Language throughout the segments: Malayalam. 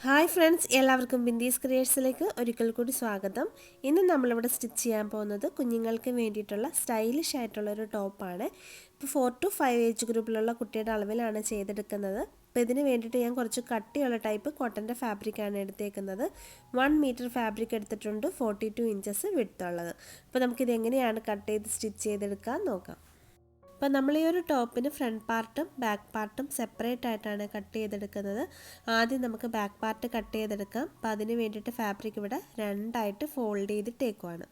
ഹായ് ഫ്രണ്ട്സ്, എല്ലാവർക്കും ബിന്ദീസ് ക്രിയേഴ്സിലേക്ക് ഒരിക്കൽ കൂടി സ്വാഗതം. ഇന്ന് നമ്മളിവിടെ സ്റ്റിച്ച് ചെയ്യാൻ പോകുന്നത് കുഞ്ഞുങ്ങൾക്ക് വേണ്ടിയിട്ടുള്ള സ്റ്റൈലിഷ് ആയിട്ടുള്ള ഒരു ടോപ്പാണ്. ഇപ്പോൾ 4 to 5 ഏജ് ഗ്രൂപ്പിലുള്ള കുട്ടിയുടെ അളവിലാണ് ചെയ്തെടുക്കുന്നത്. അപ്പോൾ ഇതിന് വേണ്ടിയിട്ട് ഞാൻ കുറച്ച് കട്ടിയുള്ള ടൈപ്പ് കോട്ടൻ്റെ ഫാബ്രിക്കാണ് എടുത്തേക്കുന്നത്. 1 മീറ്റർ ഫാബ്രിക് എടുത്തിട്ടുണ്ട്, 42 ഇഞ്ചസ് വിഡ്ത്തുള്ളത്. അപ്പോൾ നമുക്കിത് എങ്ങനെയാണ് കട്ട് ചെയ്ത് സ്റ്റിച്ച് ചെയ്തെടുക്കാൻ നോക്കാം. അപ്പോൾ നമ്മൾ ഈ ഒരു ടോപ്പിന് ഫ്രണ്ട് പാർട്ടും ബാക്ക് പാർട്ടും സെപ്പറേറ്റ് ആയിട്ടാണ് കട്ട് ചെയ്തെടുക്കുന്നത്. ആദ്യം നമുക്ക് ബാക്ക് പാർട്ട് കട്ട് ചെയ്തെടുക്കാം. അപ്പോൾ അതിന് വേണ്ടിയിട്ട് ഫാബ്രിക് ഇവിടെ രണ്ടായിട്ട് ഫോൾഡ് ചെയ്തിട്ടേക്കുവാണ്.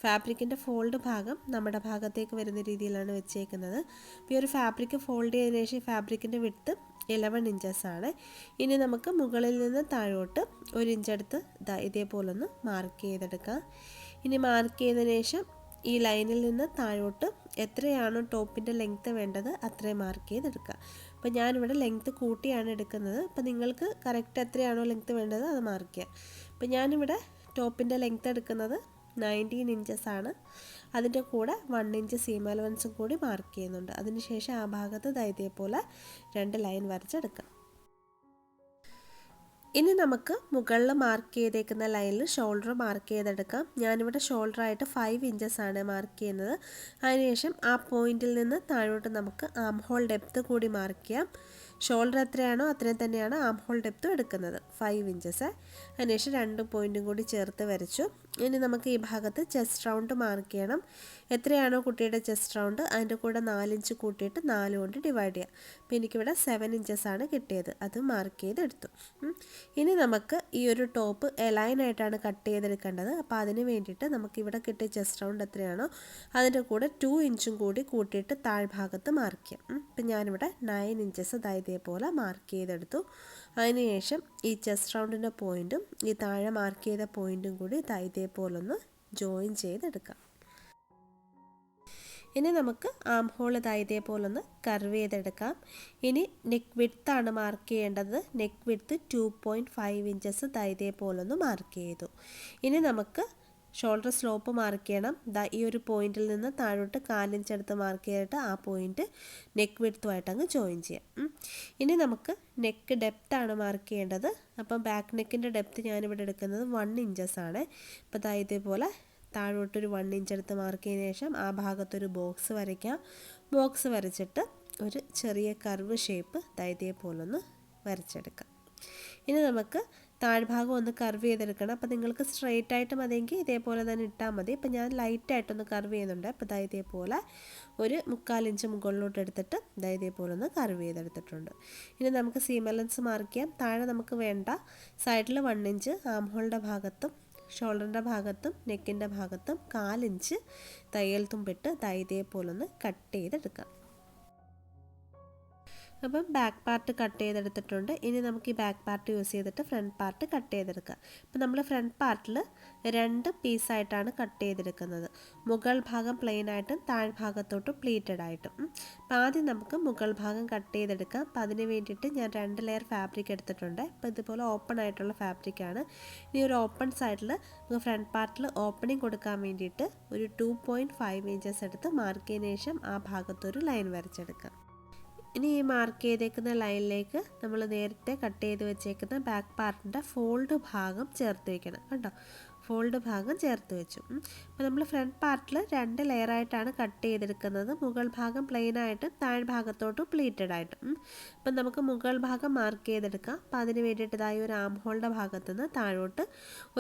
ഫാബ്രിക്കിൻ്റെ ഫോൾഡ് ഭാഗം നമ്മുടെ ഭാഗത്തേക്ക് വരുന്ന രീതിയിലാണ് വെച്ചേക്കുന്നത്. അപ്പോൾ ഈ ഒരു ഫാബ്രിക് ഫോൾഡ് ചെയ്തതിനു ശേഷം ഫാബ്രിക്കിൻ്റെ വിഡ്ത്ത് 11 ഇഞ്ചസ് ആണ്. ഇനി നമുക്ക് മുകളിൽ നിന്ന് താഴോട്ട് 1 ഇഞ്ച് എടുത്ത് ഇതേപോലൊന്ന് മാർക്ക് ചെയ്തെടുക്കാം. ഇനി മാർക്ക് ചെയ്തതിനു ശേഷം ഈ ലൈനിൽ നിന്ന് താഴോട്ട് എത്രയാണോ ടോപ്പിൻ്റെ ലെങ്ത്ത് വേണ്ടത് അത്രയും മാർക്ക് ചെയ്തെടുക്കുക. അപ്പോൾ ഞാനിവിടെ ലെങ്ത്ത് കൂട്ടിയാണ് എടുക്കുന്നത്. അപ്പോൾ നിങ്ങൾക്ക് കറക്റ്റ് എത്രയാണോ ലെങ്ത്ത് വേണ്ടത് അത് മാർക്ക് ചെയ്യുക. അപ്പോൾ ഞാനിവിടെ ടോപ്പിൻ്റെ ലെങ്ത്ത് എടുക്കുന്നത് 19 ഇഞ്ചസ് ആണ്. അതിൻ്റെ കൂടെ 1 ഇഞ്ച് സീം അലവൻസും കൂടി മാർക്ക് ചെയ്യുന്നുണ്ട്. അതിനുശേഷം ആ ഭാഗത്ത് ഇതേപോലെ 2 ലൈൻ വരച്ചെടുക്കാം. ഇനി നമുക്ക് മുകളിൽ മാർക്ക് ചെയ്തേക്കുന്ന ലൈനിൽ ഷോൾഡർ മാർക്ക് ചെയ്തെടുക്കാം. ഞാനിവിടെ ഷോൾഡറായിട്ട് 5 ഇഞ്ചസ് ആണ് മാർക്ക് ചെയ്യുന്നത്. അതിനുശേഷം ആ പോയിന്റിൽ നിന്ന് താഴോട്ട് നമുക്ക് ആം ഹോൾ ഡെപ്ത്ത് കൂടി മാർക്ക് ചെയ്യാം. ഷോൾഡർ എത്രയാണോ അത്രയും തന്നെയാണ് ആം ഹോൾ ഡെപ്ത്തും എടുക്കുന്നത്, 5 ഇഞ്ചസ്. അതിനുശേഷം 2 പോയിൻറ്റും കൂടി ചേർത്ത് വരച്ചു. ഇനി നമുക്ക് ഈ ഭാഗത്ത് ചെസ്റ്റ് റൗണ്ട് മാർക്ക് ചെയ്യണം. എത്രയാണോ കുട്ടിയുടെ ചെസ്റ്റ് റൗണ്ട് അതിൻ്റെ കൂടെ 4 ഇഞ്ച് കൂട്ടിയിട്ട് 4 കൊണ്ട് ഡിവൈഡ് ചെയ്യാം. അപ്പോൾ എനിക്കിവിടെ 7 ഇഞ്ചസ് ആണ് കിട്ടിയത്, അത് മാർക്ക് ചെയ്തെടുത്തു. ഇനി നമുക്ക് ഈ ഒരു ടോപ്പ് എലൈനായിട്ടാണ് കട്ട് ചെയ്തെടുക്കേണ്ടത്. അപ്പോൾ അതിന് വേണ്ടിയിട്ട് നമുക്കിവിടെ കിട്ടിയ ചെസ്റ്റ് റൗണ്ട് എത്രയാണോ അതിൻ്റെ കൂടെ 2 ഇഞ്ചും കൂടി കൂട്ടിയിട്ട് താഴ്ഭാഗത്ത് മാർക്ക് ചെയ്യാം. അപ്പം ഞാനിവിടെ 9 ഇഞ്ചസ് ഇതേപോലെ മാർക്ക് ചെയ്തെടുത്തു. അതിനുശേഷം ഈ ചെസ്റ്റ് റൗണ്ടിൻ്റെ പോയിൻറ്റും ഈ താഴെ മാർക്ക് ചെയ്ത പോയിൻറ്റും കൂടി ഇതേപോലൊന്ന് ജോയിൻ ചെയ്തെടുക്കാം. ഇനി നമുക്ക് ആം ഹോൾ ഇതേപോലൊന്ന് കർവ് ചെയ്തെടുക്കാം. ഇനി നെക്ക് വിഡ്ത്താണ് മാർക്ക് ചെയ്യേണ്ടത്. നെക്ക് വിഡ്ത്ത് 2.5 ഇഞ്ചസ് ഇതേപോലൊന്ന് മാർക്ക് ചെയ്തു. ഇനി നമുക്ക് ഷോൾഡർ സ്ലോപ്പ് മാർക്ക് ചെയ്യണം. ഈ ഒരു പോയിന്റിൽ നിന്ന് താഴോട്ട് 4 ഇഞ്ച് എടുത്ത് മാർക്ക് ചെയ്തിട്ട് ആ പോയിന്റ് നെക്ക് വിഡ്ത്തുമായിട്ട് അങ്ങ് ജോയിൻ ചെയ്യാം. ഇനി നമുക്ക് നെക്ക് ഡെപ്ത് ആണ് മാർക്ക് ചെയ്യേണ്ടത്. അപ്പം ബാക്ക് നെക്കിൻ്റെ ഡെപ്ത് ഞാനിവിടെ എടുക്കുന്നത് 1 ഇഞ്ചസ് ആണ്. അപ്പോൾ ഇതേപോലെ താഴോട്ടൊരു 1 ഇഞ്ച് എടുത്ത് മാർക്ക് ചെയ്തതിന് ശേഷം ആ ഭാഗത്തൊരു ബോക്സ് വരയ്ക്കാം. ബോക്സ് വരച്ചിട്ട് ഒരു ചെറിയ കർവ് ഷേപ്പ് ഇതേപോലൊന്ന് വരച്ചെടുക്കാം. ഇനി നമുക്ക് താഴ്ഭാഗം ഒന്ന് കർവ് ചെയ്തെടുക്കണം. അപ്പോൾ നിങ്ങൾക്ക് സ്ട്രെയിറ്റ് ആയിട്ട് മതിയെങ്കിൽ ഇതേപോലെ തന്നെ ഇട്ടാൽ മതി. അപ്പോൾ ഞാൻ ലൈറ്റായിട്ടൊന്ന് കർവ് ചെയ്യുന്നുണ്ട്. അപ്പോൾ ഇതേപോലെ ഒരു 3/4 ഇഞ്ച് മുകളിലോട്ട് എടുത്തിട്ട് ഇതേപോലെ ഒന്ന് കർവ് ചെയ്തെടുത്തിട്ടുണ്ട്. ഇനി നമുക്ക് സീം അലവൻസ് മാർക്ക് ചെയ്യാം. താഴെ നമുക്ക് വേണ്ട സൈഡിൽ 1 ഇഞ്ച് ആം ഹോളിൻ്റെ ഭാഗത്തും ഷോൾഡറിൻ്റെ ഭാഗത്തും നെക്കിൻ്റെ ഭാഗത്തും 4 ഇഞ്ച് തയ്യൽ തുമ്പിട്ട് ഇതേപോലൊന്ന് കട്ട് ചെയ്തെടുക്കാം. അപ്പം ബാക്ക് പാർട്ട് കട്ട് ചെയ്തെടുത്തിട്ടുണ്ട്. ഇനി നമുക്ക് ഈ ബാക്ക് പാർട്ട് യൂസ് ചെയ്തിട്ട് ഫ്രണ്ട് പാർട്ട് കട്ട് ചെയ്തെടുക്കാം. അപ്പോൾ നമ്മൾ ഫ്രണ്ട് പാർട്ടിൽ 2 പീസായിട്ടാണ് കട്ട് ചെയ്തെടുക്കുന്നത്. മുകൾ ഭാഗം പ്ലെയിൻ ആയിട്ടും താഴ്ഭാഗത്തോട്ട് പ്ലീറ്റഡ് ആയിട്ടും. അപ്പോൾ ആദ്യം നമുക്ക് മുകൾ ഭാഗം കട്ട് ചെയ്തെടുക്കാം. അപ്പോൾ അതിന് വേണ്ടിയിട്ട് ഞാൻ 2 ലെയർ ഫാബ്രിക് എടുത്തിട്ടുണ്ട്. അപ്പോൾ ഇതുപോലെ ഓപ്പൺ ആയിട്ടുള്ള ഫാബ്രിക്കാണ്. ഇനി ഒരു ഓപ്പൺ സൈഡിൽ നമുക്ക് ഫ്രണ്ട് പാർട്ടിൽ ഓപ്പണിംഗ് കൊടുക്കാൻ വേണ്ടിയിട്ട് ഒരു 2.5 ഇഞ്ചസ് എടുത്ത് മാർക്ക് ചെയ്തതിന് ശേഷം ആ ഭാഗത്തൊരു ലൈൻ വരച്ചെടുക്കാം. ഇനി ഈ മാർക്ക് ചെയ്തേക്കുന്ന ലൈനിലേക്ക് നമ്മൾ നേരത്തെ കട്ട് ചെയ്ത് വെച്ചേക്കുന്ന ബാക്ക് പാർട്ടിൻ്റെ ഫോൾഡ് ഭാഗം ചേർത്ത് വയ്ക്കണം. കണ്ടോ, ഫോൾഡ് ഭാഗം ചേർത്ത് വെച്ചു. അപ്പോൾ നമ്മൾ ഫ്രണ്ട് പാർട്ടിൽ 2 ലെയറായിട്ടാണ് കട്ട് ചെയ്തെടുക്കുന്നത്. മുകൾ ഭാഗം പ്ലെയിൻ ആയിട്ടും താഴ്ഭാഗത്തോട്ടും പ്ലീറ്റഡ് ആയിട്ടും. അപ്പം നമുക്ക് മുകൾ ഭാഗം മാർക്ക് ചെയ്തെടുക്കാം. അപ്പോൾ അതിന് വേണ്ടിയിട്ട് ഒരു ആം ഹോളിൻ്റെ ഭാഗത്തുനിന്ന് താഴോട്ട്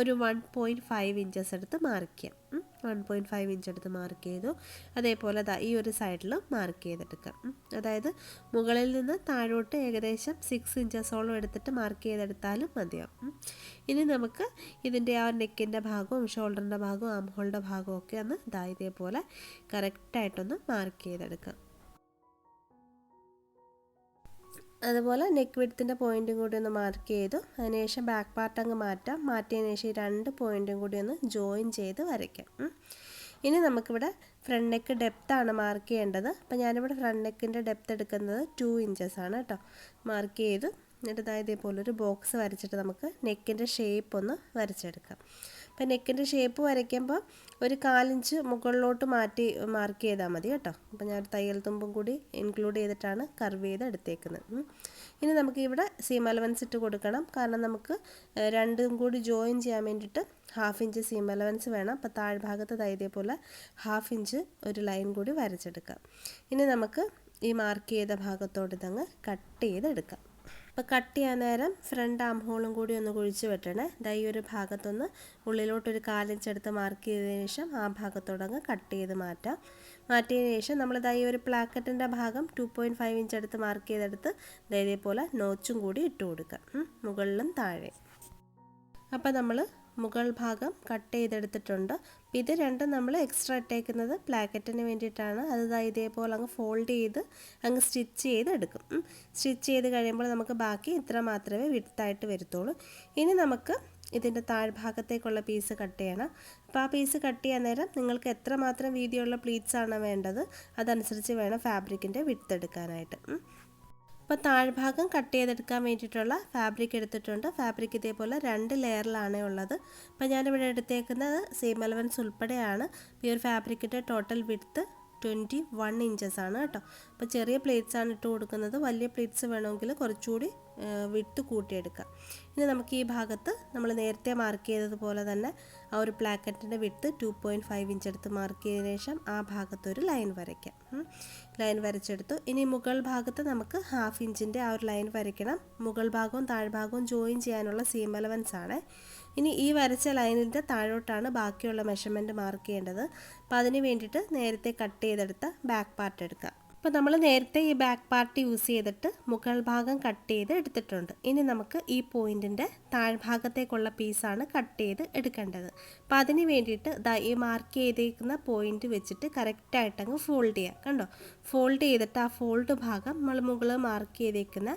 ഒരു 1.5 ഇഞ്ചസ് എടുത്ത് മാർക്ക് ചെയ്യാം. 1.5 ഇഞ്ച് എടുത്ത് മാർക്ക് ചെയ്തു. അതേപോലെ ഈ ഒരു സൈഡിൽ മാർക്ക് ചെയ്തെടുക്കാം. അതായത് മുകളിൽ നിന്ന് താഴോട്ട് ഏകദേശം 6 ഇഞ്ചസോളം എടുത്തിട്ട് മാർക്ക് ചെയ്തെടുത്താലും മതിയാവും. ഇനി നമുക്ക് ഇതിൻ്റെ ആ നെക്കിൻ്റെ ഭാഗവും ഷോൾഡറിൻ്റെ ഭാഗവും ആം ഹോളിൻ്റെ ഭാഗവും ഒക്കെ ഒന്ന് ഇതേപോലെ കറക്റ്റായിട്ടൊന്ന് മാർക്ക് ചെയ്തെടുക്കാം. അതുപോലെ നെക്ക് വിഡ്ത്തിൻ്റെ പോയിൻറ്റും കൂടി ഒന്ന് മാർക്ക് ചെയ്തു. അതിനുശേഷം ബാക്ക് പാർട്ട് അങ്ങ് മാറ്റിയതിന് ശേഷം ഈ 2 പോയിൻറ്റും കൂടി ഒന്ന് ജോയിൻ ചെയ്ത് വരയ്ക്കാം. ഇനി നമുക്കിവിടെ ഫ്രണ്ട് നെക്ക് ഡെപ്താണ് മാർക്ക് ചെയ്യേണ്ടത്. അപ്പോൾ ഞാനിവിടെ ഫ്രണ്ട് നെക്കിൻ്റെ ഡെപ്ത് എടുക്കുന്നത് 2 ഇഞ്ചസ് ആണ് കേട്ടോ. മാർക്ക് ചെയ്തു. എന്നിട്ട് ഇതേപോലെ ഒരു ബോക്സ് വരച്ചിട്ട് നമുക്ക് നെക്കിൻ്റെ ഷേപ്പ് ഒന്ന് വരച്ചെടുക്കാം. അപ്പോൾ നെക്കിൻ്റെ ഷേപ്പ് വരയ്ക്കുമ്പോൾ ഒരു 1/4 ഇഞ്ച് മുകളിലോട്ട് മാറ്റി മാർക്ക് ചെയ്താൽ മതി കേട്ടോ. അപ്പോൾ ഞാൻ തയ്യൽ തുമ്പും കൂടി ഇൻക്ലൂഡ് ചെയ്തിട്ടാണ് കർവ് ചെയ്ത് എടുത്തേക്കുന്നത്. ഇനി നമുക്ക് ഇവിടെ സീം അലവൻസ് ഇട്ട് കൊടുക്കണം. കാരണം നമുക്ക് രണ്ടും കൂടി ജോയിൻ ചെയ്യാൻ വേണ്ടിയിട്ട് 1/2 ഇഞ്ച് സീം അലവൻസ് വേണം. അപ്പോൾ താഴ്ഭാഗത്ത് ഇതേപോലെ 1/2 ഇഞ്ച് ഒരു ലൈൻ കൂടി വരച്ചെടുക്കാം. ഇനി നമുക്ക് ഈ മാർക്ക് ചെയ്ത ഭാഗത്തോട്ട് ഇതങ്ങ് കട്ട് ചെയ്തെടുക്കാം. അപ്പോൾ കട്ട് ചെയ്യാൻ നേരം ഫ്രണ്ട് ആം ഹോളും കൂടി ഒന്ന് കുഴിച്ച് വെട്ടണേ. ഈ ഒരു ഭാഗത്തൊന്ന് ഉള്ളിലോട്ടൊരു 1/4 ഇഞ്ച് എടുത്ത് മാർക്ക് ചെയ്തതിന് ശേഷം ആ ഭാഗത്തോടങ്ങ് കട്ട് ചെയ്ത് മാറ്റാം. മാറ്റിയതിന് ശേഷം നമ്മൾ ഈ ഒരു പ്ലാക്കറ്റിൻ്റെ ഭാഗം 2.5 ഇഞ്ച് എടുത്ത് മാർക്ക് ചെയ്തെടുത്ത് ഇതേപോലെ നോച്ചും കൂടി ഇട്ട് കൊടുക്കാം, മുകളിലും താഴെ. അപ്പോൾ നമ്മൾ മുകൾ ഭാഗം കട്ട് ചെയ്തെടുത്തിട്ടുണ്ട്. ഇത് രണ്ടും നമ്മൾ എക്സ്ട്രാ ഇട്ടേക്കുന്നത് പ്ലാക്കറ്റിന് വേണ്ടിയിട്ടാണ്. അത് ഇതേപോലെ അങ്ങ് ഫോൾഡ് ചെയ്ത് അങ്ങ് സ്റ്റിച്ച് ചെയ്തെടുക്കും. സ്റ്റിച്ച് ചെയ്ത് കഴിയുമ്പോൾ നമുക്ക് ബാക്കി ഇത്ര മാത്രമേ വിഡ്ത്തായിട്ട് വരത്തുള്ളൂ. ഇനി നമുക്ക് ഇതിൻ്റെ താഴ്ഭാഗത്തേക്കുള്ള പീസ് കട്ട് ചെയ്യണം. അപ്പോൾ ആ പീസ് കട്ട് ചെയ്യാൻ നേരം നിങ്ങൾക്ക് എത്രമാത്രം വീതിയുള്ള പ്ലീറ്റ്സ് ആണ് വേണ്ടത് അതനുസരിച്ച് വേണം ഫാബ്രിക്കിൻ്റെ വിഡ്ത്ത് എടുക്കാനായിട്ട്. അപ്പോൾ താഴ്ഭാഗം കട്ട് ചെയ്തെടുക്കാൻ വേണ്ടിയിട്ടുള്ള ഫാബ്രിക് എടുത്തിട്ടുണ്ട്. ഫാബ്രിക് ഇതേപോലെ 2 ലെയറിലാണ് ഉള്ളത്. അപ്പോൾ ഞാനിവിടെ എടുത്തേക്കുന്നത് സീം അലവൻസ് ഉൾപ്പെടെയാണ്. ഈ ഒരു ഫാബ്രിക്കിൻ്റെ ടോട്ടൽ വിഡ്ത്ത് 21 ഇഞ്ചസ് ആണ് കേട്ടോ. അപ്പോൾ ചെറിയ പ്ലേറ്റ്സ് ആണ് ഇട്ട് കൊടുക്കുന്നത്. വലിയ പ്ലേറ്റ്സ് വേണമെങ്കിൽ കുറച്ചുകൂടി വിഡ്ത്ത് കൂട്ടിയെടുക്കാം. ഇനി നമുക്ക് ഈ ഭാഗത്ത് നമ്മൾ നേരത്തെ മാർക്ക് ചെയ്തതുപോലെ തന്നെ ആ ഒരു പ്ലാക്കറ്റിൻ്റെ വിഡ്ത്ത് 2.5 ഇഞ്ച് എടുത്ത് മാർക്ക് ചെയ്തതിന് ശേഷം ആ ഭാഗത്തൊരു ലൈൻ വരയ്ക്കാം. ലൈൻ വരച്ചെടുത്തു. ഇനി മുകൾ ഭാഗത്ത് നമുക്ക് 1/2 ഇഞ്ചിൻ്റെ ആ ഒരു ലൈൻ വരയ്ക്കണം. മുകൾ ഭാഗവും താഴ്ഭാഗവും ജോയിൻ ചെയ്യാനുള്ള സീം അലവൻസ് ആണ്. ഇനി ഈ വരച്ച ലൈനിൻ്റെ താഴോട്ടാണ് ബാക്കിയുള്ള മെഷർമെൻറ്റ് മാർക്ക് ചെയ്യേണ്ടത്. അപ്പോൾ അതിന് വേണ്ടിയിട്ട് നേരത്തെ കട്ട് ചെയ്തെടുത്ത ബാക്ക് പാർട്ട് എടുക്കാം. അപ്പോൾ നമ്മൾ നേരത്തെ ഈ ബാക്ക് പാർട്ട് യൂസ് ചെയ്തിട്ട് മുകൾ ഭാഗം കട്ട് ചെയ്ത് എടുത്തിട്ടുണ്ട്. ഇനി നമുക്ക് ഈ പോയിൻറ്റിൻ്റെ താഴ്ഭാഗത്തേക്കുള്ള പീസാണ് കട്ട് ചെയ്ത് എടുക്കേണ്ടത്. അപ്പോൾ അതിന് വേണ്ടിയിട്ട് ഈ മാർക്ക് ചെയ്തേക്കുന്ന പോയിൻറ്റ് വെച്ചിട്ട് കറക്റ്റായിട്ടങ്ങ് ഫോൾഡ് ചെയ്യുക. കണ്ടോ, ഫോൾഡ് ചെയ്തിട്ട് ആ ഫോൾഡ് ഭാഗം നമ്മൾ മുകളിൽ മാർക്ക് ചെയ്തേക്കുന്ന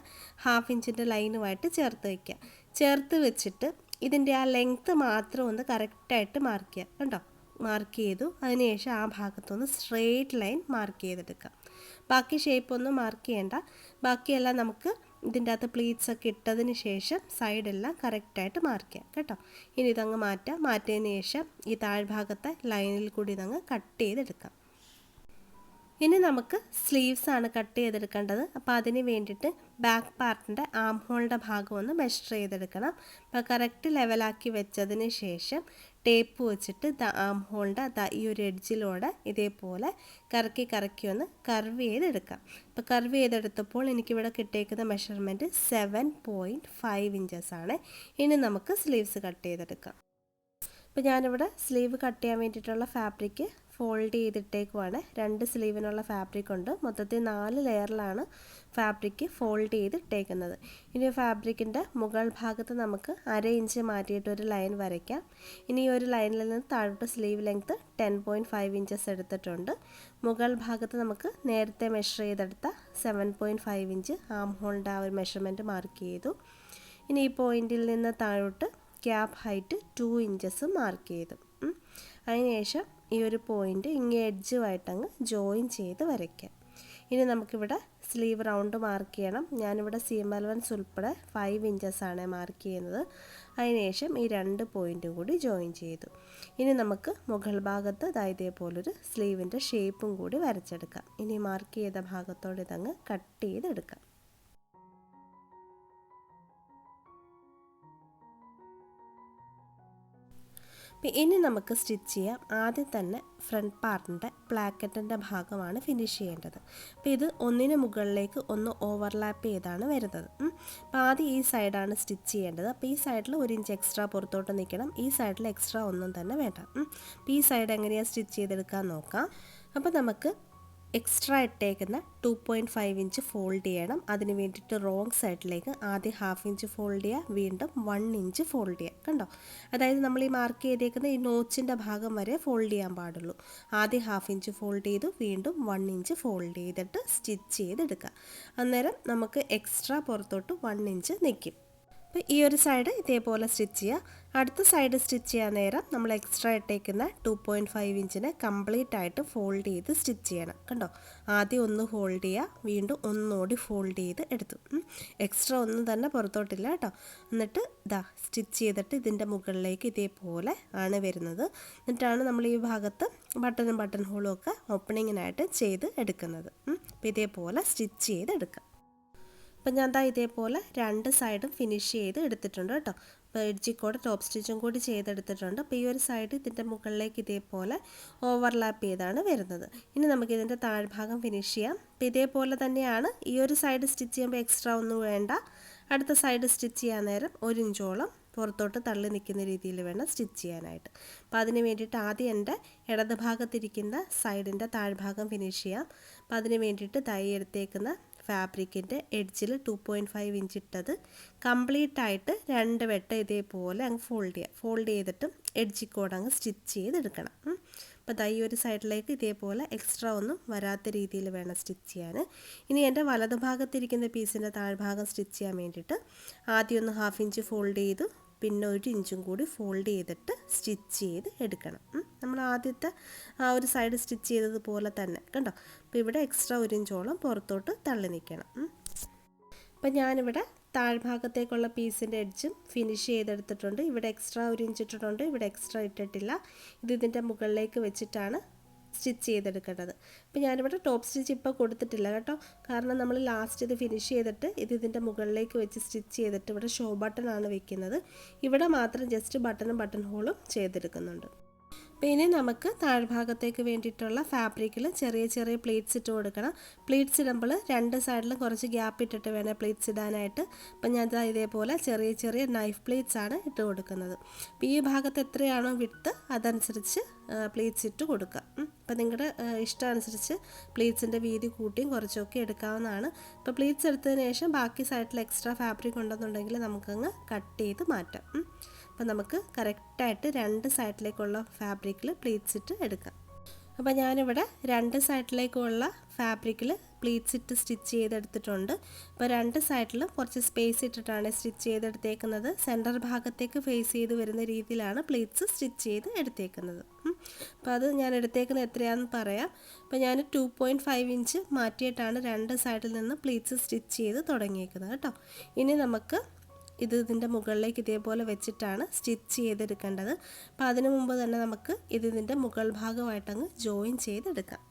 1/2 ഇഞ്ചിൻ്റെ ലൈനുമായിട്ട് ചേർത്ത് വയ്ക്കുക. ചേർത്ത് വെച്ചിട്ട് ഇതിൻ്റെ ആ ലെങ്ത്ത് മാത്രം ഒന്ന് കറക്റ്റായിട്ട് മാർക്ക് ചെയ്യുക. കണ്ടോ, മാർക്ക് ചെയ്തു. അതിനുശേഷം ആ ഭാഗത്തൊന്ന് സ്ട്രെയിറ്റ് ലൈൻ മാർക്ക് ചെയ്തെടുക്കാം. ബാക്കി ഷേപ്പൊന്നും മാർക്ക് ചെയ്യേണ്ട. ബാക്കിയെല്ലാം നമുക്ക് ഇതിൻ്റെ അകത്ത് പ്ലീറ്റ്സ് ഒക്കെ ഇട്ടതിന് ശേഷം സൈഡെല്ലാം കറക്റ്റായിട്ട് മാർക്ക് ചെയ്യാം കേട്ടോ. ഇനി ഇതങ്ങ് മാറ്റാം. മാറ്റിയതിന് ശേഷം ഈ താഴ്ഭാഗത്തെ ലൈനിൽ കൂടി ഇതങ്ങ് കട്ട് ചെയ്തെടുക്കാം. ഇനി നമുക്ക് സ്ലീവ്സ് ആണ് കട്ട് ചെയ്തെടുക്കേണ്ടത്. അപ്പോൾ അതിന് വേണ്ടിയിട്ട് ബാക്ക് പാർട്ടിൻ്റെ ആം ഹോളിൻ്റെ ഭാഗം ഒന്ന് മെഷർ ചെയ്തെടുക്കണം. അപ്പോൾ കറക്റ്റ് ലെവലാക്കി വെച്ചതിന് ശേഷം ടേപ്പ് വെച്ചിട്ട് ആം ഹോളിൻ്റെ ഈ ഒരു എഡ്ജിലൂടെ ഇതേപോലെ കറക്കി ഒന്ന് കർവ് ചെയ്തെടുക്കാം. അപ്പോൾ കർവ് ചെയ്തെടുത്തപ്പോൾ എനിക്കിവിടെ കിട്ടിയേക്കുന്ന മെഷർമെൻറ്റ് 7.5 ഇഞ്ചസ് ആണ്. ഇനി നമുക്ക് സ്ലീവ്സ് കട്ട് ചെയ്തെടുക്കാം. അപ്പോൾ ഞാനിവിടെ സ്ലീവ് കട്ട് ചെയ്യാൻ വേണ്ടിയിട്ടുള്ള ഫാബ്രിക്ക് ഫോൾഡ് ചെയ്തിട്ടേക്കുവാണ്. 2 സ്ലീവിനുള്ള ഫാബ്രിക് ഉണ്ട്. മൊത്തത്തിൽ 4 ലെയറിലാണ് ഫാബ്രിക്ക് ഫോൾഡ് ചെയ്തിട്ടേക്കുന്നത്. ഇനി ഫാബ്രിക്കിൻ്റെ മുകൾ ഭാഗത്ത് നമുക്ക് 1/2 ഇഞ്ച് മാറ്റിയിട്ട് ഒരു ലൈൻ വരയ്ക്കാം. ഇനി ഈ ഒരു ലൈനിൽ നിന്ന് താഴോട്ട് സ്ലീവ് ലെങ്ത്ത് 10.5 ഇഞ്ചസ് എടുത്തിട്ടുണ്ട്. മുകൾ ഭാഗത്ത് നമുക്ക് നേരത്തെ മെഷർ ചെയ്തെടുത്ത 7.5 ഇഞ്ച് ആം ഹോളിൻ്റെ ആ ഒരു മെഷർമെൻറ്റ് മാർക്ക് ചെയ്തു. ഇനി ഈ പോയിൻറ്റിൽ നിന്ന് താഴോട്ട് ക്യാപ്പ് ഹൈറ്റ് 2 ഇഞ്ചസ് മാർക്ക് ചെയ്തു. അതിനുശേഷം ഈ ഒരു പോയിൻ്റ് ഇങ്ങനെ എഡ്ജുമായിട്ടങ്ങ് ജോയിൻ ചെയ്ത് വരയ്ക്കാം. ഇനി നമുക്കിവിടെ സ്ലീവ് റൗണ്ട് മാർക്ക് ചെയ്യണം. ഞാനിവിടെ സീം അലവൻസ് ഉൾപ്പെടെ 5 ഇഞ്ചസ് ആണ് മാർക്ക് ചെയ്യുന്നത്. അതിനുശേഷം ഈ 2 പോയിൻറ്റും കൂടി ജോയിൻ ചെയ്തു. ഇനി നമുക്ക് മുകൾ ഭാഗത്ത് ഇതേപോലൊരു സ്ലീവിൻ്റെ ഷേപ്പും കൂടി വരച്ചെടുക്കാം. ഇനി മാർക്ക് ചെയ്ത ഭാഗത്തോടെ ഇതങ്ങ് കട്ട് ചെയ്തെടുക്കാം. ഇനി നമുക്ക് സ്റ്റിച്ച് ചെയ്യാം. ആദ്യം തന്നെ ഫ്രണ്ട് പാർട്ടിൻ്റെ പ്ലാക്കറ്റിൻ്റെ ഭാഗമാണ് ഫിനിഷ് ചെയ്യേണ്ടത്. അപ്പോൾ ഇത് ഒന്നിന് മുകളിലേക്ക് ഒന്ന് ഓവർലാപ്പ് ചെയ്താണ് വരുന്നത്. അപ്പോൾ ആദ്യം ഈ സൈഡാണ് സ്റ്റിച്ച് ചെയ്യേണ്ടത്. അപ്പോൾ ഈ സൈഡിൽ 1 ഇഞ്ച് എക്സ്ട്രാ പുറത്തോട്ട് നിൽക്കണം. ഈ സൈഡിൽ എക്സ്ട്രാ ഒന്നും തന്നെ വേണ്ട. അപ്പോൾ ഈ സൈഡ് എങ്ങനെയാണ് സ്റ്റിച്ച് ചെയ്തെടുക്കാൻ നോക്കാം. അപ്പോൾ നമുക്ക് എക്സ്ട്രാ ഇട്ടേക്കുന്ന 2.5 ഇഞ്ച് ഫോൾഡ് ചെയ്യണം. അതിന് വേണ്ടിയിട്ട് റോങ് സൈഡിലേക്ക് ആദ്യം 1/2 ഇഞ്ച് ഫോൾഡ് ചെയ്യുക, വീണ്ടും 1 ഇഞ്ച് ഫോൾഡ് ചെയ്യുക. കണ്ടോ, അതായത് നമ്മൾ ഈ മാർക്ക് ചെയ്തേക്കുന്ന ഈ നോച്ചിൻ്റെ ഭാഗം വരെ ഫോൾഡ് ചെയ്യാൻ പാടുള്ളൂ. ആദ്യം 1/2 ഇഞ്ച് ഫോൾഡ് ചെയ്തു, വീണ്ടും 1 ഇഞ്ച് ഫോൾഡ് ചെയ്തിട്ട് സ്റ്റിച്ച് ചെയ്തെടുക്കുക. അന്നേരം നമുക്ക് എക്സ്ട്രാ പുറത്തോട്ട് 1 ഇഞ്ച് നിൽക്കും. അപ്പോൾ ഈ ഒരു സൈഡ് ഇതേപോലെ സ്റ്റിച്ച് ചെയ്യുക. അടുത്ത സൈഡ് സ്റ്റിച്ച് ചെയ്യാൻ നേരം നമ്മൾ എക്സ്ട്രാ ഇട്ടേക്കുന്ന 2.5 ഇഞ്ചിനെ കംപ്ലീറ്റ് ആയിട്ട് ഫോൾഡ് ചെയ്ത് സ്റ്റിച്ച് ചെയ്യണം. കണ്ടോ, ആദ്യം ഒന്ന് ഹോൾഡ് ചെയ്യുക, വീണ്ടും ഒന്നുകൂടി ഫോൾഡ് ചെയ്ത് എടുത്തു. എക്സ്ട്രാ ഒന്നും തന്നെ പുറത്തോട്ടില്ല കേട്ടോ. എന്നിട്ട് ഇതാ സ്റ്റിച്ച് ചെയ്തിട്ട് ഇതിൻ്റെ മുകളിലേക്ക് ഇതേപോലെ ആണ് വരുന്നത്. എന്നിട്ടാണ് നമ്മൾ ഈ ഭാഗത്ത് ബട്ടൺ ഹോളും ഒക്കെ ഓപ്പണിങ്ങിനായിട്ട് ചെയ്ത് എടുക്കുന്നത്. അപ്പോൾ ഇതേപോലെ സ്റ്റിച്ച് ചെയ്ത് എടുക്കാം. അപ്പം ഞാൻ ഇതേപോലെ രണ്ട് സൈഡും ഫിനിഷ് ചെയ്ത് എടുത്തിട്ടുണ്ട് കേട്ടോ. അപ്പോൾ എഡ്ജിൽ കൂടെ ടോപ്പ് സ്റ്റിച്ചും കൂടി ചെയ്തെടുത്തിട്ടുണ്ട്. അപ്പോൾ ഈ ഒരു സൈഡ് ഇതിൻ്റെ മുകളിലേക്ക് ഇതേപോലെ ഓവർലാപ്പ് ചെയ്താണ് വരുന്നത്. ഇനി നമുക്കിതിൻ്റെ താഴ്ഭാഗം ഫിനിഷ് ചെയ്യാം. അപ്പോൾ ഇതേപോലെ തന്നെയാണ് ഈ ഒരു സൈഡ് സ്റ്റിച്ച് ചെയ്യുമ്പോൾ എക്സ്ട്രാ ഒന്നും വേണ്ട. അടുത്ത സൈഡ് സ്റ്റിച്ച് ചെയ്യാൻ നേരം 1 ഇഞ്ചോളം പുറത്തോട്ട് തള്ളി നിൽക്കുന്ന രീതിയിൽ വേണം സ്റ്റിച്ച് ചെയ്യാനായിട്ട്. അപ്പോൾ അതിന് വേണ്ടിയിട്ട് ആദ്യം എൻ്റെ ഇടത് ഭാഗത്തിരിക്കുന്ന സൈഡിൻ്റെ താഴ്ഭാഗം ഫിനിഷ് ചെയ്യാം. അപ്പോൾ അതിന് വേണ്ടിയിട്ട് എടുത്തേക്കുന്ന ഫാബ്രിക്കിൻ്റെ എഡ്ജിൽ 2.5 ഇഞ്ച് ഇട്ടത് കംപ്ലീറ്റ് ആയിട്ട് 2 വെട്ടം ഇതേപോലെ അങ്ങ് ഫോൾഡ് ചെയ്തിട്ട് എഡ്ജിൽ കൂടെ അങ്ങ് സ്റ്റിച്ച് ചെയ്തെടുക്കണം. അപ്പോൾ ഈ ഒരു സൈഡിലേക്ക് ഇതേപോലെ എക്സ്ട്രാ ഒന്നും വരാത്ത രീതിയിൽ വേണം സ്റ്റിച്ച് ചെയ്യാൻ. ഇനി എൻ്റെ വലത് ഭാഗത്തിരിക്കുന്ന പീസിൻ്റെ താഴ്ഭാഗം സ്റ്റിച്ച് ചെയ്യാൻ വേണ്ടിയിട്ട് ആദ്യം ഒന്ന് 1/2 ഇഞ്ച് ഫോൾഡ് ചെയ്തു, പിന്നെ 1 ഇഞ്ചും കൂടി ഫോൾഡ് ചെയ്തിട്ട് സ്റ്റിച്ച് ചെയ്ത് എടുക്കണം. നമ്മൾ ആദ്യത്തെ ആ ഒരു സൈഡ് സ്റ്റിച്ച് ചെയ്തതുപോലെ തന്നെ കണ്ടോ. അപ്പോൾ ഇവിടെ എക്സ്ട്രാ 1 ഇഞ്ചോളം പുറത്തോട്ട് തള്ളി നിൽക്കണം. അപ്പം ഞാനിവിടെ താഴ്ഭാഗത്തേക്കുള്ള പീസിൻ്റെ എഡ്ജും ഫിനിഷ് ചെയ്തെടുത്തിട്ടുണ്ട്. ഇവിടെ എക്സ്ട്രാ 1 ഇഞ്ച് ഇട്ടിട്ടുണ്ട്, ഇവിടെ എക്സ്ട്രാ ഇട്ടിട്ടില്ല. ഇതിൻ്റെ മുകളിലേക്ക് വെച്ചിട്ടാണ് സ്റ്റിച്ച് ചെയ്തെടുക്കേണ്ടത്. അപ്പോൾ ഞാനിവിടെ ടോപ്പ് സ്റ്റിച്ച് ഇപ്പോൾ കൊടുത്തിട്ടില്ല കേട്ടോ. കാരണം നമ്മൾ ലാസ്റ്റ് ഇത് ഫിനിഷ് ചെയ്തിട്ട് ഇതിൻ്റെ മുകളിലേക്ക് വെച്ച് സ്റ്റിച്ച് ചെയ്തിട്ട് ഇവിടെ ഷോ ബട്ടൺ ആണ് വെക്കുന്നത്. ഇവിടെ മാത്രം ജസ്റ്റ് ബട്ടൺ ഹോളും ചെയ്തെടുക്കുന്നുണ്ട്. അപ്പോൾ ഇനി നമുക്ക് താഴ്ഭാഗത്തേക്ക് വേണ്ടിയിട്ടുള്ള ഫാബ്രിക്കിൽ ചെറിയ പ്ലീറ്റ്സ് ഇട്ട് കൊടുക്കണം. പ്ലീറ്റ്സ് ഇടുമ്പോൾ 2 സൈഡിലും കുറച്ച് ഗ്യാപ്പ് ഇട്ടിട്ട് വേണം പ്ലീറ്റ്സ് ഇടാനായിട്ട്. അപ്പം ഞാൻ ഇതേപോലെ ചെറിയ നൈഫ് പ്ലീറ്റ്സ് ആണ് ഇട്ട് കൊടുക്കുന്നത്. അപ്പോൾ ഈ ഭാഗത്ത് എത്രയാണോ വിട്ട് അതനുസരിച്ച് പ്ലീറ്റ്സ് ഇട്ട് കൊടുക്കുക. അപ്പോൾ നിങ്ങളുടെ ഇഷ്ടമനുസരിച്ച് പ്ലീറ്റ്സിൻ്റെ വീതി കൂട്ടിയും കുറച്ചൊക്കെ എടുക്കാവുന്നതാണ്. ഇപ്പോൾ പ്ലീറ്റ്സ് എടുത്തതിന് ശേഷം ബാക്കി സൈഡിൽ എക്സ്ട്രാ ഫാബ്രിക് ഉണ്ടെന്നുണ്ടെങ്കിൽ നമുക്കങ്ങ് കട്ട് ചെയ്ത് മാറ്റാം. അപ്പോൾ നമുക്ക് കറക്റ്റായിട്ട് 2 സൈഡിലേക്കുള്ള ഫാബ്രിക്കിൽ പ്ലീറ്റ്സ് ഇട്ട് എടുക്കാം. അപ്പോൾ ഞാനിവിടെ 2 സൈഡിലേക്കുള്ള ഫാബ്രിക്കിൽ പ്ലീറ്റ്സ് ഇട്ട് സ്റ്റിച്ച് ചെയ്തെടുത്തിട്ടുണ്ട്. അപ്പോൾ 2 സൈഡിലും കുറച്ച് സ്പേസ് ഇട്ടിട്ടാണ് സ്റ്റിച്ച് ചെയ്തെടുത്തേക്കുന്നത്. സെൻറ്റർ ഭാഗത്തേക്ക് ഫേസ് ചെയ്ത് വരുന്ന രീതിയിലാണ് പ്ലീറ്റ്സ് സ്റ്റിച്ച് ചെയ്ത് എടുത്തേക്കുന്നത്. അപ്പോൾ അത് ഞാൻ എടുത്തേക്കുന്നത് എത്രയാണെന്ന് പറയാം. അപ്പോൾ ഞാൻ 2.5 ഇഞ്ച് മാറ്റിയിട്ടാണ് 2 സൈഡിൽ നിന്ന് പ്ലീറ്റ്സ് സ്റ്റിച്ച് ചെയ്ത് തുടങ്ങിയേക്കുന്നത് കേട്ടോ. ഇനി നമുക്ക് ഇതിൻ്റെ മുകളിലേക്ക് ഇതേപോലെ വെച്ചിട്ടാണ് സ്റ്റിച്ച് ചെയ്തെടുക്കേണ്ടത്. അപ്പോൾ അതിനു മുമ്പ് തന്നെ നമുക്ക് ഇതിൻ്റെ മുകൾ ഭാഗമായിട്ടങ്ങ് ജോയിൻ ചെയ്തെടുക്കാം.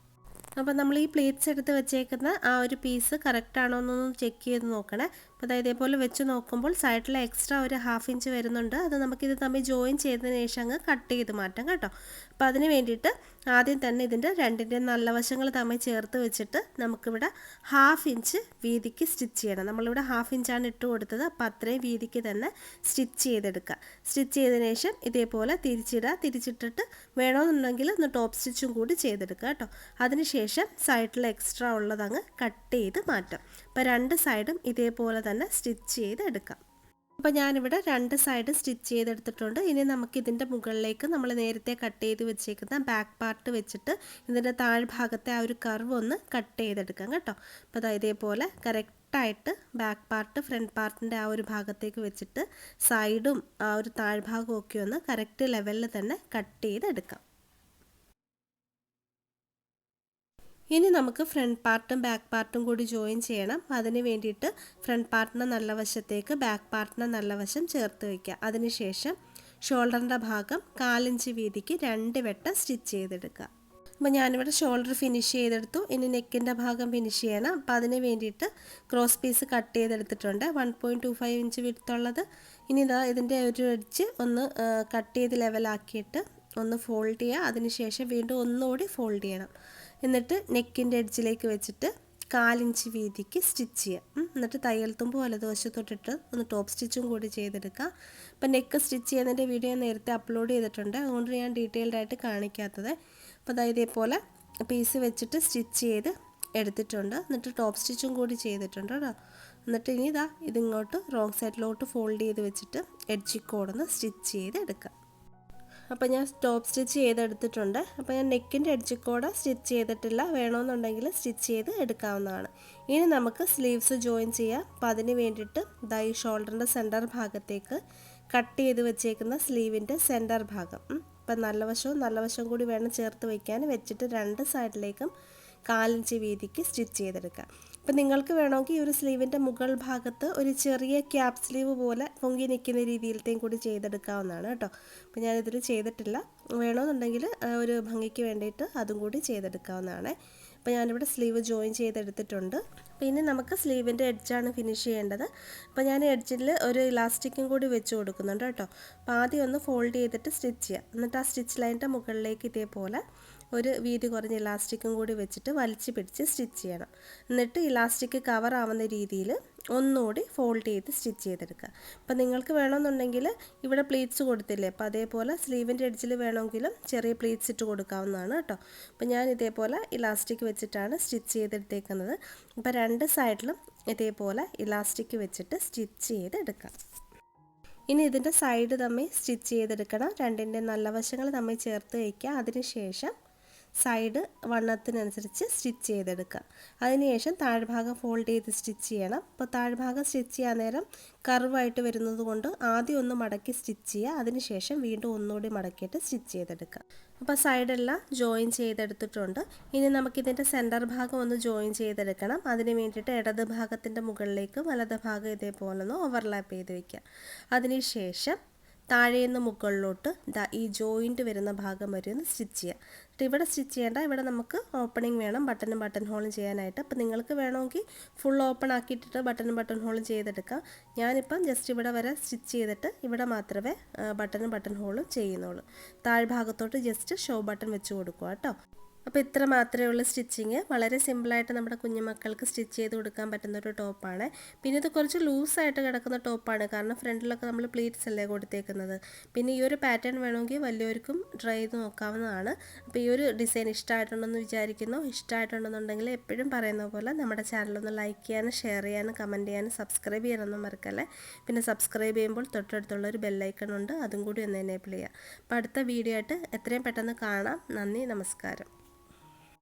അപ്പോൾ നമ്മൾ ഈ പ്ലേറ്റ്സ് എടുത്ത് വെച്ചേക്കുന്ന ആ ഒരു പീസ് കറക്റ്റ് ആണോ എന്നൊന്ന് ചെക്ക് ചെയ്ത് നോക്കണേ. അപ്പോൾ ഇതേപോലെ വെച്ച് നോക്കുമ്പോൾ സൈഡിൽ എക്സ്ട്രാ ഒരു 1/2 ഇഞ്ച് വരുന്നുണ്ട്. അത് നമുക്കിത് തമ്മിൽ ജോയിൻ ചെയ്തതിന് ശേഷം അങ്ങ് കട്ട് ചെയ്ത് മാറ്റാം കേട്ടോ. അപ്പോൾ അതിന് വേണ്ടിയിട്ട് ആദ്യം തന്നെ ഇതിൻ്റെ രണ്ടിൻ്റെയും നല്ല വശങ്ങൾ തമ്മിൽ ചേർത്ത് വെച്ചിട്ട് നമുക്കിവിടെ 1/2 ഇഞ്ച് വീതിക്ക് സ്റ്റിച്ച് ചെയ്യണം. നമ്മളിവിടെ 1/2 ഇഞ്ചാണ് ഇട്ട് കൊടുത്തത്. അപ്പോൾ അത്രയും വീതിക്ക് തന്നെ സ്റ്റിച്ച് ചെയ്തെടുക്കുക. സ്റ്റിച്ച് ചെയ്തതിന് ശേഷം ഇതേപോലെ തിരിച്ചിട്ടിട്ട് വേണമെന്നുണ്ടെങ്കിൽ ഒന്ന് ടോപ്പ് സ്റ്റിച്ചും കൂടി ചെയ്തെടുക്കുക കേട്ടോ. അതിനുശേഷം സൈഡിൽ എക്സ്ട്രാ ഉള്ളതങ്ങ് കട്ട് ചെയ്ത് മാറ്റാം. അപ്പോൾ 2 സൈഡും ഇതേപോലെ തന്നെ സ്റ്റിച്ച് ചെയ്തെടുക്കാം. അപ്പോൾ ഞാനിവിടെ 2 സൈഡ് സ്റ്റിച്ച് ചെയ്തെടുത്തിട്ടുണ്ട്. ഇനി നമുക്കിതിൻ്റെ മുകളിലേക്ക് നമ്മൾ നേരത്തെ കട്ട് ചെയ്ത് വെച്ചേക്കുന്ന ബാക്ക് പാർട്ട് വെച്ചിട്ട് ഇതിൻ്റെ താഴ്ഭാഗത്തെ ആ ഒരു കർവ് ഒന്ന് കട്ട് ചെയ്തെടുക്കാം കേട്ടോ. അപ്പോൾ ഇതേപോലെ കറക്റ്റായിട്ട് ബാക്ക് പാർട്ട് ഫ്രണ്ട് പാർട്ടിൻ്റെ ആ ഒരു ഭാഗത്തേക്ക് വെച്ചിട്ട് സൈഡും ആ ഒരു താഴ്ഭാഗവും ഒക്കെ ഒന്ന് കറക്റ്റ് ലെവലിൽ തന്നെ കട്ട് ചെയ്തെടുക്കാം. ഇനി നമുക്ക് ഫ്രണ്ട് പാർട്ടും ബാക്ക് പാർട്ടും കൂടി ജോയിൻ ചെയ്യണം. അതിന് വേണ്ടിയിട്ട് ഫ്രണ്ട് പാർട്ടിൻ്റെ നല്ല വശത്തേക്ക് ബാക്ക് പാർട്ടിൻ്റെ നല്ല വശം ചേർത്ത് വയ്ക്കുക. അതിനുശേഷം ഷോൾഡറിൻ്റെ ഭാഗം 1/4 ഇഞ്ച് വീതിക്ക് 2 വെട്ടം സ്റ്റിച്ച് ചെയ്തെടുക്കുക. അപ്പോൾ ഞാനിവിടെ ഷോൾഡർ ഫിനിഷ് ചെയ്തെടുത്തു. ഇനി നെക്കിൻ്റെ ഭാഗം ഫിനിഷ് ചെയ്യണം. അപ്പോൾ അതിന് വേണ്ടിയിട്ട് ക്രോസ് പീസ് കട്ട് ചെയ്തെടുത്തിട്ടുണ്ട്, 1.25 ഇഞ്ച് വിടുത്തുള്ളത്. ഇനി ഇതിൻ്റെ ഒരു എഡ്ജ് ഒന്ന് കട്ട് ചെയ്ത് ലെവലാക്കിയിട്ട് ഒന്ന് ഫോൾഡ് ചെയ്യുക. അതിനുശേഷം വീണ്ടും ഒന്നുകൂടി ഫോൾഡ് ചെയ്യണം. എന്നിട്ട് നെക്കിൻ്റെ എഡ്ജിലേക്ക് വെച്ചിട്ട് 1/4 ഇഞ്ച് വീതിക്ക് സ്റ്റിച്ച് ചെയ്യാം. എന്നിട്ട് തയ്യൽ തുമ്പ് വലതുവശത്തോട്ടിട്ട് ഒന്ന് ടോപ്പ് സ്റ്റിച്ചും കൂടി ചെയ്തെടുക്കുക. അപ്പം നെക്ക് സ്റ്റിച്ച് ചെയ്യുന്നതിൻ്റെ വീഡിയോ നേരത്തെ അപ്ലോഡ് ചെയ്തിട്ടുണ്ട്, അതുകൊണ്ട് ഞാൻ ഡീറ്റെയിൽഡ് ആയിട്ട് കാണിക്കാത്തത്. അപ്പോൾ ഇതേപോലെ പീസ് വെച്ചിട്ട് സ്റ്റിച്ച് ചെയ്ത് എടുത്തിട്ടുണ്ട്. എന്നിട്ട് ടോപ്പ് സ്റ്റിച്ചും കൂടി ചെയ്തിട്ടുണ്ട് കേട്ടോ. എന്നിട്ട് ഇനി ഇതിങ്ങോട്ട് റോങ് സൈഡിലോട്ട് ഫോൾഡ് ചെയ്ത് വെച്ചിട്ട് എഡ്ജിൽ കോടൊന്ന് സ്റ്റിച്ച് ചെയ്ത് എടുക്കാം. അപ്പോൾ ഞാൻ ടോപ്പ് സ്റ്റിച്ച് ചെയ്തെടുത്തിട്ടുണ്ട്. അപ്പോൾ ഞാൻ നെക്കിൻ്റെ എഡ്ജിൽ കൂടെ സ്റ്റിച്ച് ചെയ്തിട്ടില്ല, വേണമെന്നുണ്ടെങ്കിൽ സ്റ്റിച്ച് ചെയ്ത് എടുക്കാവുന്നതാണ്. ഇനി നമുക്ക് സ്ലീവ്സ് ജോയിൻ ചെയ്യാം. അപ്പോൾ അതിന് വേണ്ടിയിട്ട് ഈ ഷോൾഡറിൻ്റെ സെൻറ്റർ ഭാഗത്തേക്ക് കട്ട് ചെയ്ത് വെച്ചേക്കുന്ന സ്ലീവിൻ്റെ സെൻറ്റർ ഭാഗം, അപ്പം നല്ല വശവും കൂടി വേണം ചേർത്ത് വയ്ക്കാൻ, വെച്ചിട്ട് രണ്ട് സൈഡിലേക്കും 1/4 ഇഞ്ച് വീതിക്ക് സ്റ്റിച്ച് ചെയ്തെടുക്കാം. അപ്പം നിങ്ങൾക്ക് വേണമെങ്കിൽ ഈ ഒരു സ്ലീവിൻ്റെ മുകൾ ഭാഗത്ത് ഒരു ചെറിയ ക്യാപ് സ്ലീവ് പോലെ പൊങ്ങി നിൽക്കുന്ന രീതിയിലത്തെയും കൂടി ചെയ്തെടുക്കാവുന്നതാണ് കേട്ടോ. അപ്പോൾ ഞാനിതിൽ ചെയ്തിട്ടില്ല, വേണമെന്നുണ്ടെങ്കിൽ ഒരു ഭംഗിക്ക് വേണ്ടിയിട്ട് അതും കൂടി ചെയ്തെടുക്കാവുന്നതാണ്. അപ്പോൾ ഞാനിവിടെ സ്ലീവ് ജോയിൻ ചെയ്തെടുത്തിട്ടുണ്ട്. പിന്നെ നമുക്ക് സ്ലീവിൻ്റെ എഡ്ജാണ് ഫിനിഷ് ചെയ്യേണ്ടത്. അപ്പോൾ ഞാൻ എഡ്ജിൽ ഒരു ഇലാസ്റ്റിക്കും കൂടി വെച്ച് കൊടുക്കുന്നുണ്ട് കേട്ടോ. അപ്പോൾ ആദ്യം ഒന്ന് ഫോൾഡ് ചെയ്തിട്ട് സ്റ്റിച്ച് ചെയ്യാം. എന്നിട്ട് ആ സ്റ്റിച്ച് ലൈനിൻ്റെ മുകളിലേക്ക് ഇതേപോലെ ഒരു വീതി കുറഞ്ഞ ഇലാസ്റ്റിക്കും കൂടി വെച്ചിട്ട് വലിച്ചു പിടിച്ച് സ്റ്റിച്ച് ചെയ്യണം. എന്നിട്ട് ഇലാസ്റ്റിക് കവർ ആവുന്ന രീതിയിൽ ഒന്നുകൂടി ഫോൾഡ് ചെയ്ത് സ്റ്റിച്ച് ചെയ്തെടുക്കുക. അപ്പോൾ നിങ്ങൾക്ക് വേണമെന്നുണ്ടെങ്കിൽ ഇവിടെ പ്ലീറ്റ്സ് കൊടുത്തില്ലേ, അപ്പോൾ അതേപോലെ സ്ലീവിൻ്റെ എഡ്ജിൽ വേണമെങ്കിലും ചെറിയ പ്ലീറ്റ്സ് ഇട്ട് കൊടുക്കാവുന്നതാണ് കേട്ടോ. അപ്പോൾ ഞാൻ ഇതേപോലെ ഇലാസ്റ്റിക് വെച്ചിട്ടാണ് സ്റ്റിച്ച് ചെയ്തെടുത്തേക്കുന്നത്. അപ്പോൾ രണ്ട് സൈഡിലും ഇതേപോലെ ഇലാസ്റ്റിക് വെച്ചിട്ട് സ്റ്റിച്ച് ചെയ്തെടുക്കാം. ഇനി ഇതിൻ്റെ സൈഡ് തമ്മിൽ സ്റ്റിച്ച് ചെയ്തെടുക്കണം. രണ്ടിൻ്റെ നല്ല വശങ്ങൾ തമ്മിൽ ചേർത്ത് വയ്ക്കുക. അതിനുശേഷം സൈഡ് വണ്ണത്തിനനുസരിച്ച് സ്റ്റിച്ച് ചെയ്തെടുക്കുക. അതിനുശേഷം താഴ്ഭാഗം ഫോൾഡ് ചെയ്ത് സ്റ്റിച്ച് ചെയ്യണം. അപ്പോൾ താഴ്ഭാഗം സ്റ്റിച്ച് ചെയ്യാൻ നേരം കർവായിട്ട് വരുന്നത് കൊണ്ട് ആദ്യം ഒന്ന് മടക്കി സ്റ്റിച്ച് ചെയ്യുക. അതിനുശേഷം വീണ്ടും ഒന്നുകൂടി മടക്കിയിട്ട് സ്റ്റിച്ച് ചെയ്തെടുക്കുക. അപ്പോൾ സൈഡെല്ലാം ജോയിൻ ചെയ്തെടുത്തിട്ടുണ്ട്. ഇനി നമുക്കിതിൻ്റെ സെൻറ്റർ ഭാഗം ഒന്ന് ജോയിൻ ചെയ്തെടുക്കണം. അതിന് വേണ്ടിയിട്ട് ഇടത് ഭാഗത്തിൻ്റെ മുകളിലേക്ക് വലത് ഭാഗം ഇതേപോലെ ഒന്ന് ഓവർലാപ്പ് ചെയ്ത് വയ്ക്കുക. അതിനുശേഷം താഴേന്ന് മുകളിലോട്ട് ഈ ജോയിൻറ്റ് വരുന്ന ഭാഗം വരെ ഒന്ന് സ്റ്റിച്ച് ചെയ്യുക. എന്നിട്ട് ഇവിടെ സ്റ്റിച്ച് ചെയ്യേണ്ട, ഇവിടെ നമുക്ക് ഓപ്പണിംഗ് വേണം ബട്ടനും ബട്ടൺ ഹോളും ചെയ്യാനായിട്ട്. അപ്പോൾ നിങ്ങൾക്ക് വേണമെങ്കിൽ ഫുൾ ഓപ്പൺ ആക്കിയിട്ടിട്ട് ബട്ടനും ബട്ടൺ ഹോളും ചെയ്തെടുക്കാം. ഞാനിപ്പം ജസ്റ്റ് ഇവിടെ വരെ സ്റ്റിച്ച് ചെയ്തിട്ട് ഇവിടെ മാത്രമേ ബട്ടനും ബട്ടൺ ഹോളും ചെയ്യുന്നുള്ളൂ. താഴ്ഭാഗത്തോട്ട് ജസ്റ്റ് ഷോ ബട്ടൺ വെച്ച് കൊടുക്കുക കേട്ടോ. അപ്പോൾ ഇത്ര മാത്രമേ ഉള്ളൂ സ്റ്റിച്ചിങ്. വളരെ സിമ്പിളായിട്ട് നമ്മുടെ കുഞ്ഞുമക്കൾക്ക് സ്റ്റിച്ച് ചെയ്ത് കൊടുക്കാൻ പറ്റുന്നൊരു ടോപ്പാണ്. പിന്നെ ഇത് കുറച്ച് ലൂസായിട്ട് കിടക്കുന്ന ടോപ്പാണ്, കാരണം ഫ്രണ്ടിലൊക്കെ നമ്മൾ പ്ലീറ്റ്സ് അല്ലേ കൊടുത്തേക്കുന്നത്. പിന്നെ ഈ ഒരു പാറ്റേൺ വേണമെങ്കിൽ വലിയവർക്കും ട്രൈ ചെയ്ത് നോക്കാവുന്നതാണ്. അപ്പോൾ ഈ ഒരു ഡിസൈൻ ഇഷ്ടമായിട്ടുണ്ടെന്ന് വിചാരിക്കുന്നു. ഇഷ്ടമായിട്ടുണ്ടെന്നുണ്ടെങ്കിൽ എപ്പോഴും പറയുന്ന പോലെ നമ്മുടെ ചാനലൊന്ന് ലൈക്ക് ചെയ്യാനും ഷെയർ ചെയ്യാനും കമൻറ്റ് ചെയ്യാനും സബ്സ്ക്രൈബ് ചെയ്യാനൊന്നും മറക്കല്ലേ. പിന്നെ സബ്സ്ക്രൈബ് ചെയ്യുമ്പോൾ തൊട്ടടുത്തുള്ള ഒരു ബെല്ലൈക്കൺ ഉണ്ട്, അതും കൂടി ഒന്ന് എനേബിൾ ചെയ്യുക. അപ്പോൾ അടുത്ത വീഡിയോ ആയിട്ട് എത്രയും പെട്ടെന്ന് കാണാം. നന്ദി, നമസ്കാരം.